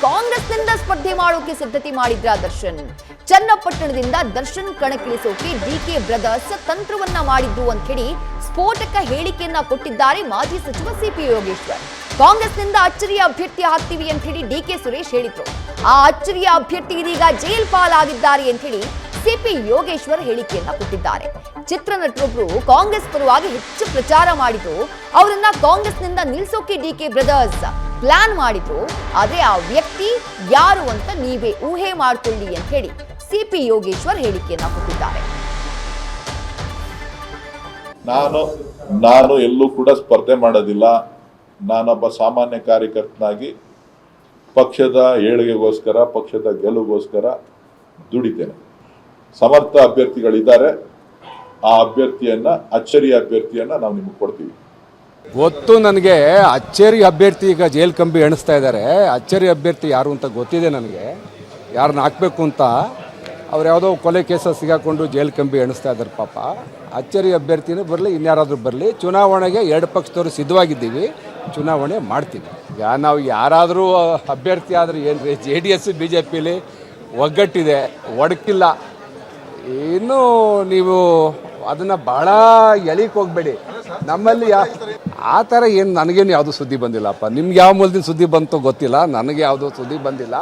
ಕಾಂಗ್ರೆಸ್ನಿಂದ ಸ್ಪರ್ಧೆ ಮಾಡೋಕೆ ಸಿದ್ಧತೆ ಮಾಡಿದ್ರ ದರ್ಶನ್. ಚನ್ನಪಟ್ಟಣದಿಂದ ದರ್ಶನ್ ಕಣಕ್ಕಿಳಿಸೋಕೆ ಡಿಕೆ ಬ್ರದರ್ಸ್ ತಂತ್ರವನ್ನ ಮಾಡಿದ್ರು ಅಂತ ಹೇಳಿ ಸ್ಫೋಟಕ ಹೇಳಿಕೆಯನ್ನ ಕೊಟ್ಟಿದ್ದಾರೆ ಮಾಜಿ ಸಚಿವ ಸಿಪಿ ಯೋಗೇಶ್ವರ್. ಕಾಂಗ್ರೆಸ್ನಿಂದ ಅಚ್ಚರಿಯ ಅಭ್ಯರ್ಥಿ ಹಾಕ್ತೀವಿ ಅಂತ ಹೇಳಿ ಡಿಕೆ ಸುರೇಶ್ ಹೇಳಿದ್ರು. ಆ ಅಚ್ಚರಿಯ ಅಭ್ಯರ್ಥಿ ಇದೀಗ ಜೈಲ್ ಪಾಲಾಗಿದ್ದಾರೆ ಅಂತ ಹೇಳಿ ಸಿಪಿ ಯೋಗೇಶ್ವರ್ ಹೇಳಿಕೆಯನ್ನ ಕೊಟ್ಟಿದ್ದಾರೆ. ಚಿತ್ರನಟರೊಬ್ರು ಕಾಂಗ್ರೆಸ್ ಪರವಾಗಿ ಹೆಚ್ಚು ಪ್ರಚಾರ ಮಾಡಿದ್ರು. ಅವರನ್ನ ಕಾಂಗ್ರೆಸ್ನಿಂದ ನಿಲ್ಸೋಕೆ ಡಿಕೆ ಬ್ರದರ್ಸ್ ಪ್ಲಾನ್ ಮಾಡಿದ್ರು. ಆದ್ರೆ ಆ ವ್ಯಕ್ತಿ ಯಾರು ಅಂತ ನೀವೇ ಊಹೆ ಮಾಡ್ಕೊಳ್ಳಿ ಅಂತ ಹೇಳಿ ಸಿಪಿ ಯೋಗೇಶ್ವರ್ ಹೇಳಿಕೆಯನ್ನ ಕೊಟ್ಟಿದ್ದಾರೆ. ನಾನು ಎಲ್ಲೂ ಕೂಡ ಸ್ಪರ್ಧೆ ಮಾಡೋದಿಲ್ಲ. ನಾನೊಬ್ಬ ಸಾಮಾನ್ಯ ಕಾರ್ಯಕರ್ತನಾಗಿ ಪಕ್ಷದ ಏಳಿಗೆಗೋಸ್ಕರ, ಪಕ್ಷದ ಗೆಲುವಿಗೋಸ್ಕರ ದುಡಿತೇನೆ. ಸಮರ್ಥ ಅಭ್ಯರ್ಥಿಗಳಿದ್ದಾರೆ. ಆ ಅಭ್ಯರ್ಥಿಯನ್ನ, ಅಚ್ಚರಿ ಅಭ್ಯರ್ಥಿಯನ್ನ ನಾವು ನಿಮಗೆ ಕೊಡ್ತೀವಿ. ಗೊತ್ತು ನನಗೆ. ಅಚ್ಚರಿ ಅಭ್ಯರ್ಥಿ ಈಗ ಜೈಲ್ ಕಂಬಿ ಎಣಿಸ್ತಾ ಇದ್ದಾರೆ. ಅಚ್ಚರಿ ಅಭ್ಯರ್ಥಿ ಯಾರು ಅಂತ ಗೊತ್ತಿದೆ ನನಗೆ, ಯಾರನ್ನ ಹಾಕಬೇಕು ಅಂತ. ಅವ್ರು ಯಾವುದೋ ಕೊಲೆ ಕೇಸ ಸಿಗಾಕೊಂಡು ಜೈಲ್ ಕಂಬಿ ಎಣಿಸ್ತಾ ಇದ್ದಾರೆ ಪಾಪ. ಅಚ್ಚರಿ ಅಭ್ಯರ್ಥಿನೂ ಬರಲಿ, ಇನ್ಯಾರಾದರೂ ಬರಲಿ, ಚುನಾವಣೆಗೆ ಎರಡು ಪಕ್ಷದವರು ಸಿದ್ಧವಾಗಿದ್ದೀವಿ, ಚುನಾವಣೆ ಮಾಡ್ತೀವಿ. ಈಗ ನಾವು ಯಾರಾದರೂ ಅಭ್ಯರ್ಥಿ ಆದರೆ ಏನು ರೀ, JDS BJPಲಿ ಒಗ್ಗಟ್ಟಿದೆ, ಒಡಕಿಲ್ಲ. ಇನ್ನೂ ನೀವು ಅದನ್ನು ಭಾಳ ಎಳಿಕ್ಕೆ ಹೋಗಬೇಡಿ. ನಮ್ಮಲ್ಲಿ ಆ ಥರ ಏನು ನನಗೇನು ಯಾವುದೂ ಸುದ್ದಿ ಬಂದಿಲ್ಲಪ್ಪ. ನಿಮ್ಗೆ ಯಾವ ಮೂಲದಿಂದ ಸುದ್ದಿ ಬಂತೋ ಗೊತ್ತಿಲ್ಲ, ನನಗೆ ಯಾವುದೂ ಸುದ್ದಿ ಬಂದಿಲ್ಲ.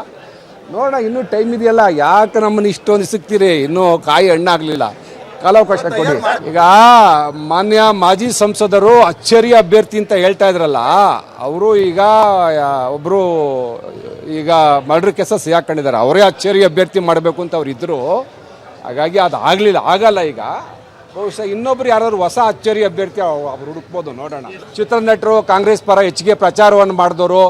ನೋಡೋಣ, ಇನ್ನೂ ಟೈಮ್ ಇದೆಯಲ್ಲ. ಯಾಕೆ ನಮ್ಮನ್ನು ಇಷ್ಟೊಂದು ಸಿಗ್ತೀರಿ? ಇನ್ನೂ ಕಾಯಿ ಹಣ್ಣಾಗಲಿಲ್ಲ, ಕಾಲಾವಕಾಶ ಕೊಡಿ. ಈಗ ಮಾನ್ಯ ಮಾಜಿ ಸಂಸದರು ಅಚ್ಚರಿ ಅಭ್ಯರ್ಥಿ ಅಂತ ಹೇಳ್ತಾ ಇದ್ರಲ್ಲ, ಅವರು ಈಗ ಒಬ್ಬರು ಈಗ ಮರ್ಡರ್ ಕೇಸ ಸಿಗಾಕೊಂಡಿದ್ದಾರೆ. ಅವರೇ ಅಚ್ಚರಿ ಅಭ್ಯರ್ಥಿ ಮಾಡಬೇಕು ಅಂತ ಅವ್ರು ಇದ್ದರು. ಹಾಗಾಗಿ ಅದು ಆಗಲ್ಲ. ಈಗ ಬಹುಶಃ ಇನ್ನೊಬ್ರು ಯಾರಾದ್ರು ಹೊಸ ಅಚ್ಚರಿ ಅಭ್ಯರ್ಥಿ ಅವ್ರು ಹುಡುಕ್ಬೋದು, ನೋಡೋಣ. ಚಿತ್ರನಟರು ಕಾಂಗ್ರೆಸ್ ಪರ ಹೆಚ್ಚಿಗೆ ಪ್ರಚಾರವನ್ನು ಮಾಡಿದವರು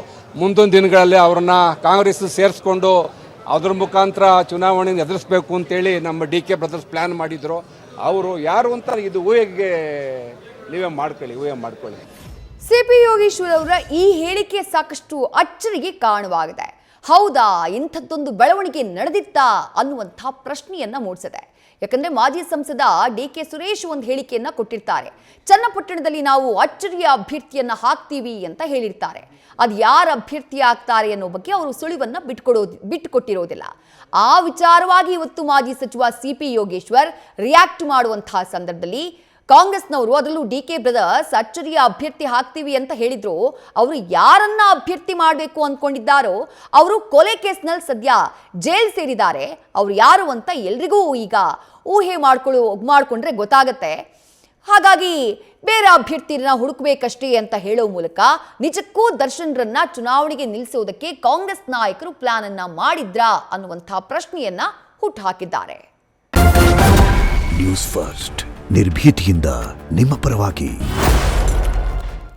ಮುಂದಿನ ದಿನಗಳಲ್ಲಿ ಅವ್ರನ್ನ ಕಾಂಗ್ರೆಸ್ ಸೇರಿಸ್ಕೊಂಡು ಅದ್ರ ಮುಖಾಂತರ ಚುನಾವಣೆ ಎದುರಿಸ್ಬೇಕು ಅಂತೇಳಿ ನಮ್ಮ DK ಬ್ರದರ್ಸ್ ಪ್ಲ್ಯಾನ್ ಮಾಡಿದ್ರು. ಅವರು ಯಾರು ಅಂತ ಇದು ಊಹೆಗೆ ಊಹೆ ಮಾಡ್ಕೊಳ್ಳಿ. ಸಿಪಿ ಯೋಗೇಶ್ವರ್ ಅವರ ಈ ಹೇಳಿಕೆ ಸಾಕಷ್ಟು ಅಚ್ಚರಿಗೆ ಕಾರಣವಾಗಿದೆ. ಹೌದಾ, ಇಂಥದ್ದೊಂದು ಬೆಳವಣಿಗೆ ನಡೆದಿತ್ತಾ ಅನ್ನುವಂಥ ಪ್ರಶ್ನೆಯನ್ನ ಮೂಡಿಸಿದೆ. ಯಾಕಂದ್ರೆ ಮಾಜಿ ಸಂಸದ DK ಸುರೇಶ್ ಒಂದು ಹೇಳಿಕೆಯನ್ನ ಕೊಟ್ಟಿರ್ತಾರೆ. ಚನ್ನಪಟ್ಟಣದಲ್ಲಿ ನಾವು ಅಚ್ಚರಿಯ ಅಭ್ಯರ್ಥಿಯನ್ನ ಹಾಕ್ತೀವಿ ಅಂತ ಹೇಳಿರ್ತಾರೆ. ಅದು ಯಾರು ಅಭ್ಯರ್ಥಿ ಆಗ್ತಾರೆ ಅನ್ನೋ ಬಗ್ಗೆ ಅವರು ಸುಳಿವನ್ನ ಬಿಟ್ಟುಕೊಟ್ಟಿರೋದಿಲ್ಲ. ಆ ವಿಚಾರವಾಗಿ ಇವತ್ತು ಮಾಜಿ ಸಚಿವ ಸಿಪಿ ಯೋಗೇಶ್ವರ್ ರಿಯಾಕ್ಟ್ ಮಾಡುವಂತಹ ಸಂದರ್ಭದಲ್ಲಿ ಕಾಂಗ್ರೆಸ್ನವರು, ಅದರಲ್ಲೂ DK ಬ್ರದರ್ಸ್ ಅಚ್ಚರಿಯ ಅಭ್ಯರ್ಥಿ ಹಾಕ್ತೀವಿ ಅಂತ ಹೇಳಿದ್ರು. ಅವರು ಯಾರನ್ನ ಅಭ್ಯರ್ಥಿ ಮಾಡಬೇಕು ಅಂದ್ಕೊಂಡಿದ್ದಾರೋ ಅವರು ಕೊಲೆ ಕೇಸ್ನಲ್ಲಿ ಸದ್ಯ ಜೈಲ್ ಸೇರಿದ್ದಾರೆ. ಅವ್ರು ಯಾರು ಅಂತ ಎಲ್ರಿಗೂ ಈಗ ಊಹೆ ಮಾಡ್ಕೊಂಡ್ರೆ ಗೊತ್ತಾಗತ್ತೆ. ಹಾಗಾಗಿ ಬೇರೆ ಅಭ್ಯರ್ಥಿಯನ್ನ ಹುಡುಕಬೇಕಷ್ಟೇ ಅಂತ ಹೇಳೋ ಮೂಲಕ ನಿಜಕ್ಕೂ ದರ್ಶನ್ರನ್ನ ಚುನಾವಣೆಗೆ ನಿಲ್ಲಿಸೋದಕ್ಕೆ ಕಾಂಗ್ರೆಸ್ ನಾಯಕರು ಪ್ಲಾನ್ ಅನ್ನ ಮಾಡಿದ್ರಾ ಅನ್ನುವಂಥ ಪ್ರಶ್ನೆಯನ್ನ ಹುಟ್ಟುಹಾಕಿದ್ದಾರೆ. ನ್ಯೂಸ್ ಫಸ್ಟ್ ನಿರ್ಭೀತಿಯಿಂದ ನಿಮ್ಮ ಪರವಾಗಿ.